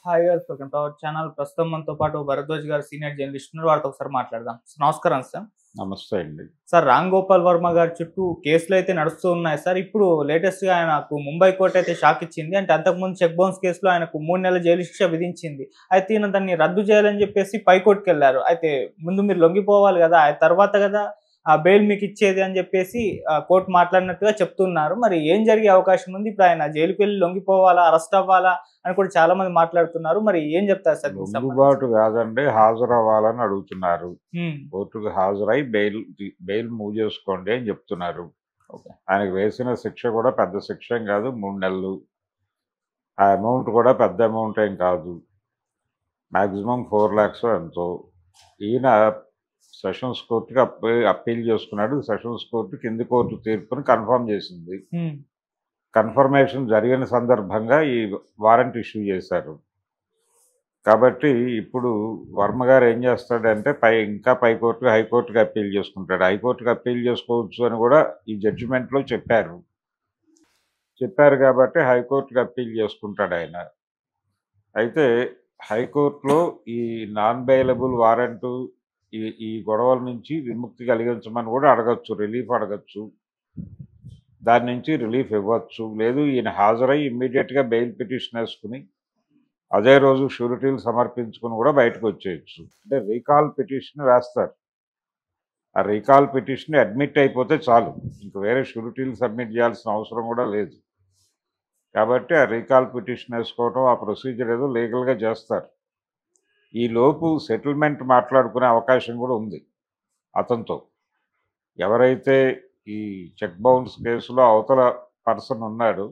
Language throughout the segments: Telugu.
హాయ్ గారు. Welcome to our channel. ప్రస్తుతం మనతో పాటు భరద్వాజ్ గారు సీనియర్ జర్నలిస్ట్ ఉన్నారు. వారితో ఒకసారి మాట్లాడదాం. నమస్కారం సార్. నమస్తే అండి. సార్, రామ్ గోపాల్ వర్మ గారి చుట్టూ కేసులు అయితే నడుస్తూ ఉన్నాయి సార్. ఇప్పుడు లేటెస్ట్‌గా ఆయనకు ముంబై కోర్ట్ అయితే షాక్ ఇచ్చింది. అంటే అంతకుముందు చెక్ బౌన్స్ కేసులో ఆయనకు 3 నెలల జైలు శిక్ష విధించింది. అయితే ఈయన దాన్ని రద్దు చేయాలని చెప్పేసి పై కోర్టుకెళ్లారు. అయితే ముందు మీరు లొంగిపోవాలి కదా! ఆ తర్వాత కదా బెయిల్ మీకు ఇచ్చేది అని చెప్పేసి కోర్టు మాట్లాడినట్టుగా చెప్తున్నారు. మరి ఏం జరిగే అవకాశం ఉంది? ఇప్పుడు ఆయన జైలుకెళ్ళి లొంగిపోవాలా? అరెస్ట్ అవ్వాలా? అని కూడా చాలా మంది మాట్లాడుతున్నారు. మరి ఏం చెప్తారు సార్ దీనికి సంబంధించి? లొంగుబాటు కాదండి, హాజరవ్వాలని అడుగుతున్నారు. హ్మ్. కోర్టుకు హాజరై బెయిల్ మూవ్ చేసుకోండి అని చెప్తున్నారు. ఓకే. ఆయనకు వేసిన శిక్ష కూడా పెద్ద శిక్ష ఏం కాదు, 3 నెలలు. ఆ అమౌంట్ కూడా పెద్ద అమౌంట్ ఏం కాదు. మాక్సిమం 4 lakhs ఎంతో. ఈయన సెషన్స్ కోర్టుకి అప్పీల్ చేసుకున్నాడు. సెషన్స్ కోర్టు కింది కోర్టు తీర్పుని కన్ఫర్మ్ చేసింది. హ్మ్. కన్ఫర్మేషన్ జరిగిన సందర్భంగా ఈ వారెంట్ ఇష్యూ చేశారు. కాబట్టి ఇప్పుడు వర్మ గారు ఏం చేస్తాడంటే ఇంకా పై కోర్టుకి, హైకోర్టుకి అప్పీల్ చేసుకుంటాడు. హైకోర్టుకి అప్పీల్ చేసుకోవచ్చు అని కూడా ఈ జడ్జిమెంట్లో చెప్పారు కాబట్టి హైకోర్టుకి అప్పీల్ చేసుకుంటాడు ఆయన. అయితే హైకోర్టులో ఈ నాన్ బెయిలబుల్ వారెంటు ఈ గొడవల నుంచి విముక్తి కలిగించమని కూడా అడగచ్చు, రిలీఫ్ అడగచ్చు. దాని నుంచి రిలీఫ్ ఇవ్వచ్చు. లేదు ఈయన హాజరై ఇమ్మీడియట్గా బెయిల్ పిటిషన్ వేసుకుని అదే రోజు షూరిటీలు సమర్పించుకుని కూడా బయటకు వచ్చేయచ్చు. అంటే రీకాల్ పిటిషన్ వేస్తారు. ఆ రీకాల్ పిటిషన్ అడ్మిట్ అయిపోతే చాలు, ఇంక వేరే షూరిటీలు సబ్మిట్ చేయాల్సిన అవసరం కూడా లేదు. కాబట్టి ఆ రీకాల్ పిటిషన్ వేసుకోవడం, ఆ ప్రొసీజర్ ఏదో లీగల్గా చేస్తారు. ఈ లోపు సెటిల్మెంట్ మాట్లాడుకునే అవకాశం కూడా ఉంది అతనితో. ఎవరైతే ఈ చెక్ బౌన్స్ కేసులో అవతల పర్సన్ ఉన్నాడో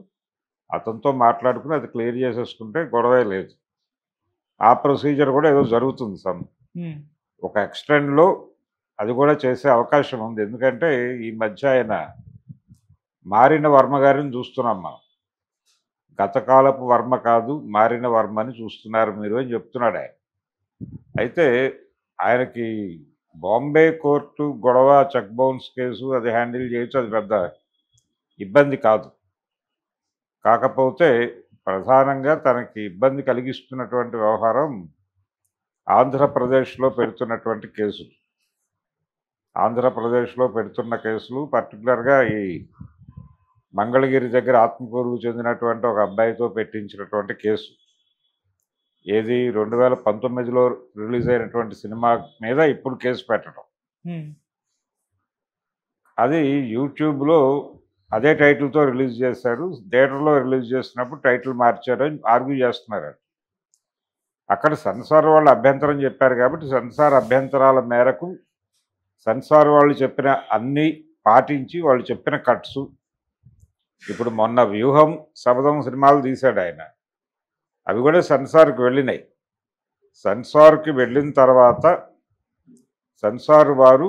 అతనితో మాట్లాడుకుని అది క్లియర్ చేసేసుకుంటే గొడవే లేదు. ఆ ప్రొసీజర్ కూడా ఏదో జరుగుతుంది ఒక ఎక్స్టెండ్లో అది కూడా చేసే అవకాశం ఉంది. ఎందుకంటే ఈ మధ్య ఆయన మారిన వర్మ గారిని చూస్తున్నాం మనం. గతకాలపు వర్మ కాదు, మారిన వర్మని చూస్తున్నారు మీరు అని చెప్తున్నాడు ఆయన. అయితే ఆయనకి బాంబే కోర్టు గొడవ, చెక్ బౌన్స్ కేసు అది హ్యాండిల్ చేయొచ్చు, అది పెద్ద ఇబ్బంది కాదు. కాకపోతే ప్రధానంగా తనకి ఇబ్బంది కలిగిస్తున్నటువంటి వ్యవహారం ఆంధ్రప్రదేశ్లో పెడుతున్నటువంటి కేసులు. ఆంధ్రప్రదేశ్లో పెడుతున్న కేసులు పర్టికులర్గా ఈ మంగళగిరి దగ్గర ఆత్మకూరుకు చెందినటువంటి ఒక అబ్బాయితో పెట్టించినటువంటి కేసు. ఏది 2019లో రిలీజ్ అయినటువంటి సినిమా మీద ఇప్పుడు కేసు పెట్టడం. అది యూట్యూబ్లో అదే టైటిల్తో రిలీజ్ చేశారు. థియేటర్లో రిలీజ్ చేసినప్పుడు టైటిల్ మార్చారు అని ఆర్గ్యూ చేస్తున్నారు. అక్కడ సెన్సార్ వాళ్ళు అభ్యంతరం చెప్పారు కాబట్టి సెన్సార్ అభ్యంతరాల మేరకు సెన్సార్ వాళ్ళు చెప్పిన అన్నీ పాటించి వాళ్ళు చెప్పిన కట్స్. ఇప్పుడు మొన్న వ్యూహం, శబదం సినిమాలు తీశాడు ఆయన. అవి కూడా సెన్సార్కి వెళ్ళినాయి. సెన్సార్కి వెళ్ళిన తర్వాత సెన్సార్ వారు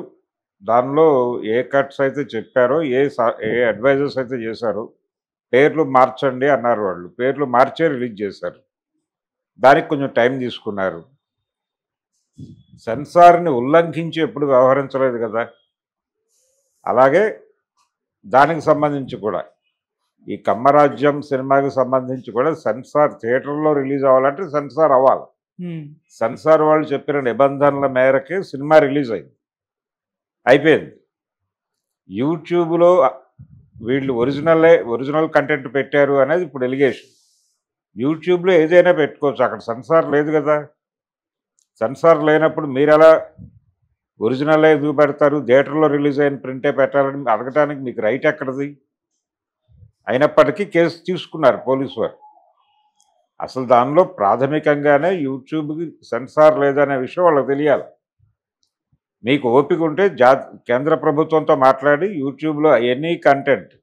దానిలో ఏ కట్స్ అయితే చెప్పారో, ఏ అడ్వైజర్స్ అయితే చేశారో పేర్లు మార్చండి అన్నారు. వాళ్ళు పేర్లు మార్చే రిలీజ్ చేశారు. దానికి కొంచెం టైం తీసుకున్నారు. సెన్సార్ని ఉల్లంఘించి ఎప్పుడు వ్యవహరించలేదు కదా. అలాగే దానికి సంబంధించి కూడా ఈ కమ్మరాజ్యం సినిమాకి సంబంధించి కూడా సెన్సార్ థియేటర్లో రిలీజ్ అవ్వాలంటే సెన్సార్ అవ్వాలి. సెన్సార్ వాళ్ళు చెప్పిన నిబంధనల మేరకే సినిమా రిలీజ్ అయిపోయింది. యూట్యూబ్లో వీళ్ళు ఒరిజినల్ కంటెంట్ పెట్టారు అనేది ఇప్పుడు ఎలిగేషన్. యూట్యూబ్లో ఏదైనా పెట్టుకోవచ్చు, అక్కడ సెన్సార్ లేదు కదా. సెన్సార్ లేనప్పుడు మీరు ఎలా ఒరిజినల్ ఎందుకు పెడతారు? థియేటర్లో రిలీజ్ అయిన ప్రింటే పెట్టాలని అడగటానికి మీకు రైట్ ఎక్కడది? అయినప్పటికీ కేసు తీసుకున్నారు పోలీసు వారు. అసలు దానిలో ప్రాథమికంగానే యూట్యూబ్కి సెన్సార్ లేదనే విషయం వాళ్ళకి తెలియాలి. మీకు ఓపిక ఉంటే కేంద్ర ప్రభుత్వంతో మాట్లాడి యూట్యూబ్లో ఎనీ కంటెంట్,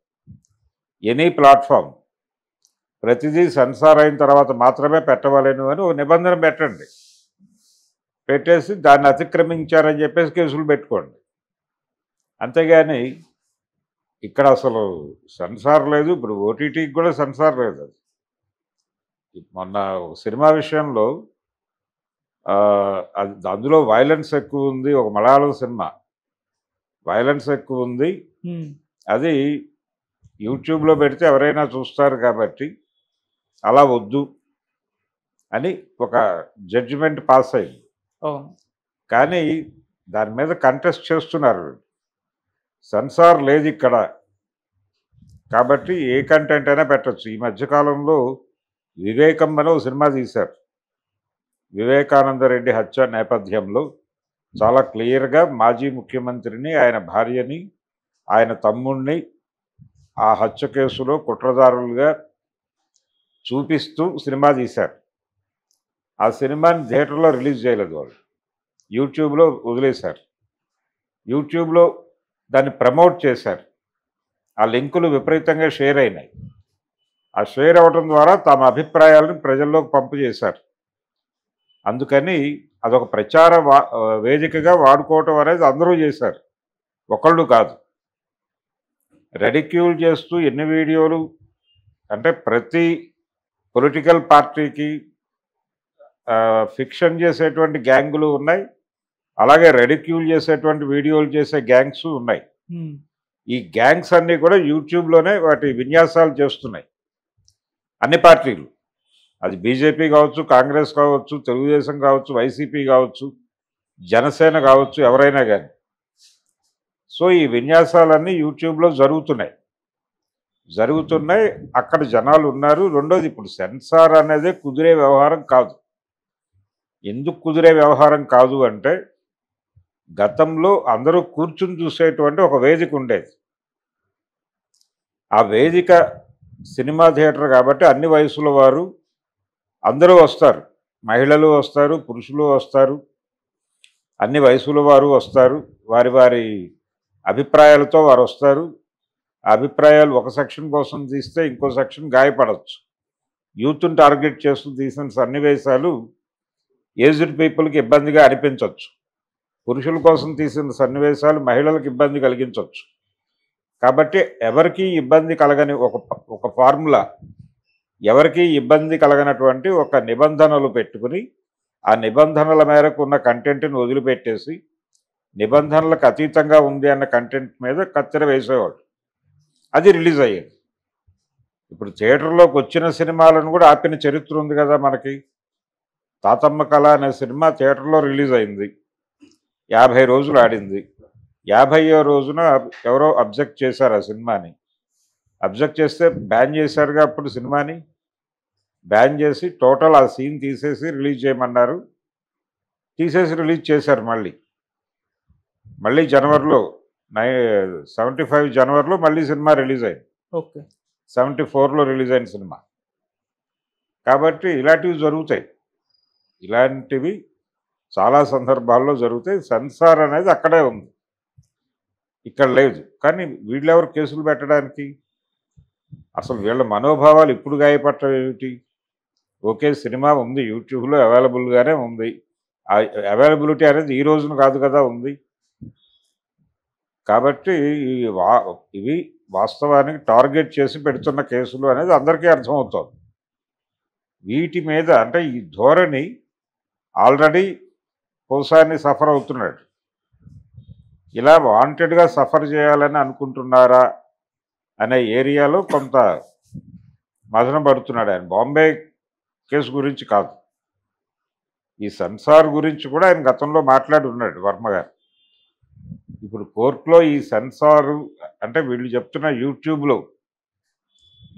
ఎనీ ప్లాట్ఫామ్ ప్రతిదీ సెన్సార్ అయిన తర్వాత మాత్రమే పెట్టవలేను అని ఒక నిబంధన పెట్టండి. పెట్టేసి దాన్ని అతిక్రమించారని చెప్పేసి కేసులు పెట్టుకోండి. అంతేగాని ఇక్కడ అసలు సెన్సార్ లేదు. ఇప్పుడు ఓటీటీకి కూడా సెన్సార్ లేదు. అది మొన్న సినిమా విషయంలో అందులో వైలెన్స్ ఎక్కువ ఉంది. ఒక మలయాళం సినిమా వైలెన్స్ ఎక్కువ ఉంది. అది యూట్యూబ్లో పెడితే ఎవరైనా చూస్తారు కాబట్టి అలా వద్దు అని ఒక జడ్జిమెంట్ పాస్ అయింది. అవును. కానీ దాని మీద కంటెస్ట్ చేస్తున్నారు. సెన్సార్ లేదు ఇక్కడ, కాబట్టి ఏ కంటెంట్ అయినా పెట్టచ్చు. ఈ మధ్యకాలంలో వివేకం అని ఒక సినిమా తీశారు. వివేకానంద రెడ్డి హత్య నేపథ్యంలో చాలా క్లియర్గా మాజీ ముఖ్యమంత్రిని, ఆయన భార్యని, ఆయన తమ్ముడిని ఆ హత్య కేసులో కుట్రదారులుగా చూపిస్తూ సినిమా తీశారు. ఆ సినిమాని థియేటర్లో రిలీజ్ చేయలేదు వాళ్ళు, యూట్యూబ్లో వదిలేశారు. యూట్యూబ్లో దాన్ని ప్రమోట్ చేశారు. ఆ లింకులు విపరీతంగా షేర్ అయినాయి. ఆ షేర్ అవ్వడం ద్వారా తమ అభిప్రాయాలను ప్రజల్లోకి పంపు చేశారు. అందుకని అదొక ప్రచార వేదికగా వాడుకోవటం అనేది అందరూ చేశారు, ఒకళ్ళు కాదు. రెడిక్యూల్ చేస్తూ ఎన్ని వీడియోలు అంటే ప్రతి పొలిటికల్ పార్టీకి ఫిక్షన్ చేసేటువంటి గ్యాంగులు ఉన్నాయి, అలాగే రెడిక్యూల్ చేసేటువంటి వీడియోలు చేసే గ్యాంగ్స్ ఉన్నాయి. ఈ గ్యాంగ్స్ అన్నీ కూడా యూట్యూబ్లోనే వాటి విన్యాసాలు చేస్తున్నాయి. అన్ని పార్టీలు, అది బీజేపీ కావచ్చు, కాంగ్రెస్ కావచ్చు, తెలుగుదేశం కావచ్చు, వైసీపీ కావచ్చు, జనసేన కావచ్చు, ఎవరైనా కానీ. సో ఈ విన్యాసాలన్నీ యూట్యూబ్లో జరుగుతున్నాయి. అక్కడ జనాలు ఉన్నారు. రెండోది, ఇప్పుడు సెన్సార్ అనేది కుదిరే వ్యవహారం కాదు. ఎందుకు కుదిరే వ్యవహారం కాదు అంటే, గతంలో అందరూ కూర్చుని చూసేటువంటి ఒక వేదిక ఉండేది. ఆ వేదిక సినిమా థియేటర్ కాబట్టి అన్ని వయసుల వారు అందరూ వస్తారు. మహిళలు వస్తారు, పురుషులు వస్తారు, అన్ని వయసుల వారు వస్తారు. వారి వారి అభిప్రాయాలతో వారు వస్తారు. ఆ అభిప్రాయాలు ఒక సెక్షన్ కోసం తీస్తే ఇంకో సెక్షన్ గాయపడవచ్చు. యూత్ని టార్గెట్ చేస్తూ తీసిన సన్నివేశాలు ఏజ్డ్ పీపుల్కి ఇబ్బందిగా అనిపించవచ్చు. పురుషుల కోసం తీసిన సన్నివేశాలు మహిళలకు ఇబ్బంది కలిగించవచ్చు. కాబట్టి ఎవరికీ ఇబ్బంది కలగని ఒక ఫార్ములా, ఎవరికీ ఇబ్బంది కలగనటువంటి ఒక నిబంధనలు పెట్టుకుని, ఆ నిబంధనల మేరకు ఉన్న కంటెంట్ని వదిలిపెట్టేసి నిబంధనలకు అతీతంగా ఉంది అన్న కంటెంట్ మీద కత్తెర వేసేవాడు. అది రిలీజ్ అయ్యేది. ఇప్పుడు థియేటర్లోకి వచ్చిన సినిమాలను కూడా ఆపిన చరిత్ర ఉంది కదా మనకి. తాతమ్మ కళ అనే సినిమా థియేటర్లో రిలీజ్ అయింది, 50 రోజులు ఆడింది. 50వ రోజున ఎవరో అబ్జెక్ట్ చేశారు ఆ సినిమాని. అబ్జెక్ట్ చేస్తే బ్యాన్ చేశారుగా అప్పుడు సినిమాని. బ్యాన్ చేసి టోటల్ ఆ సీన్ తీసేసి రిలీజ్ చేయమన్నారు. తీసేసి రిలీజ్ చేశారు. మళ్ళీ జనవరిలో 75 జనవరిలో మళ్ళీ సినిమా రిలీజ్ అయింది. ఓకే. 74లో రిలీజ్ అయిన సినిమా. కాబట్టి ఇలాంటివి జరుగుతాయి. ఇలాంటివి చాలా సందర్భాల్లో జరుగుతాయి. సెన్సార్ అనేది అక్కడే ఉంది, ఇక్కడ లేదు. కానీ వీళ్ళెవరు కేసులు పెట్టడానికి? అసలు వీళ్ళ మనోభావాలు ఇప్పుడు గాయపడటం ఏమిటి? ఓకే, సినిమా ఉంది, యూట్యూబ్లో అవైలబుల్గానే ఉంది. ఆ అవైలబిలిటీ అనేది ఈ రోజున కాదు కదా ఉంది. కాబట్టి ఇవి వాస్తవానికి టార్గెట్ చేసి పెడుతున్న కేసులు అనేది అందరికీ అర్థమవుతుంది. వీటి మీద అంటే ఈ ధోరణి ఆల్రెడీ పోసాని సఫర్ అవుతున్నాడు. ఇలా వాంటెడ్గా సఫర్ చేయాలని అనుకుంటున్నారా అనే ఏరియాలో కొంత మదన పడుతున్నాడు ఆయన. బాంబే కేసు గురించి కాదు, ఈ సెన్సార్ గురించి కూడా ఆయన గతంలో మాట్లాడి ఉన్నాడు వర్మ గారు. ఇప్పుడు కోర్టులో ఈ సెన్సారు అంటే వీళ్ళు చెప్తున్న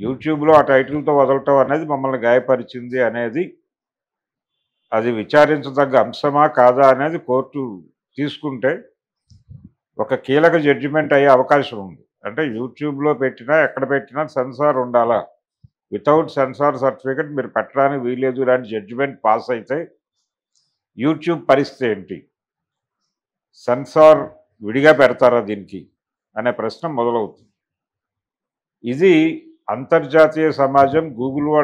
యూట్యూబ్లో ఆ టైటిల్తో వదలటం అనేది మమ్మల్ని గాయపరిచింది అనేది, అది విచారించదగ్గ అంశమా కాదా అనేది కోర్టు తీసుకుంటే ఒక కీలక జడ్జిమెంట్ అయ్యే అవకాశం ఉంది. అంటే యూట్యూబ్లో పెట్టినా ఎక్కడ పెట్టినా సెన్సార్ ఉండాలా, వితౌట్ సెన్సార్ సర్టిఫికెట్ మీరు పెట్టడానికి వీలేదు ఇలాంటి జడ్జిమెంట్ పాస్ అయితే యూట్యూబ్ పరిస్థితి ఏంటి? సెన్సార్ విడిగా పెడతారా దీనికి అనే ప్రశ్న మొదలవుతుంది. ఇది అంతర్జాతీయ సమాజం, గూగుల్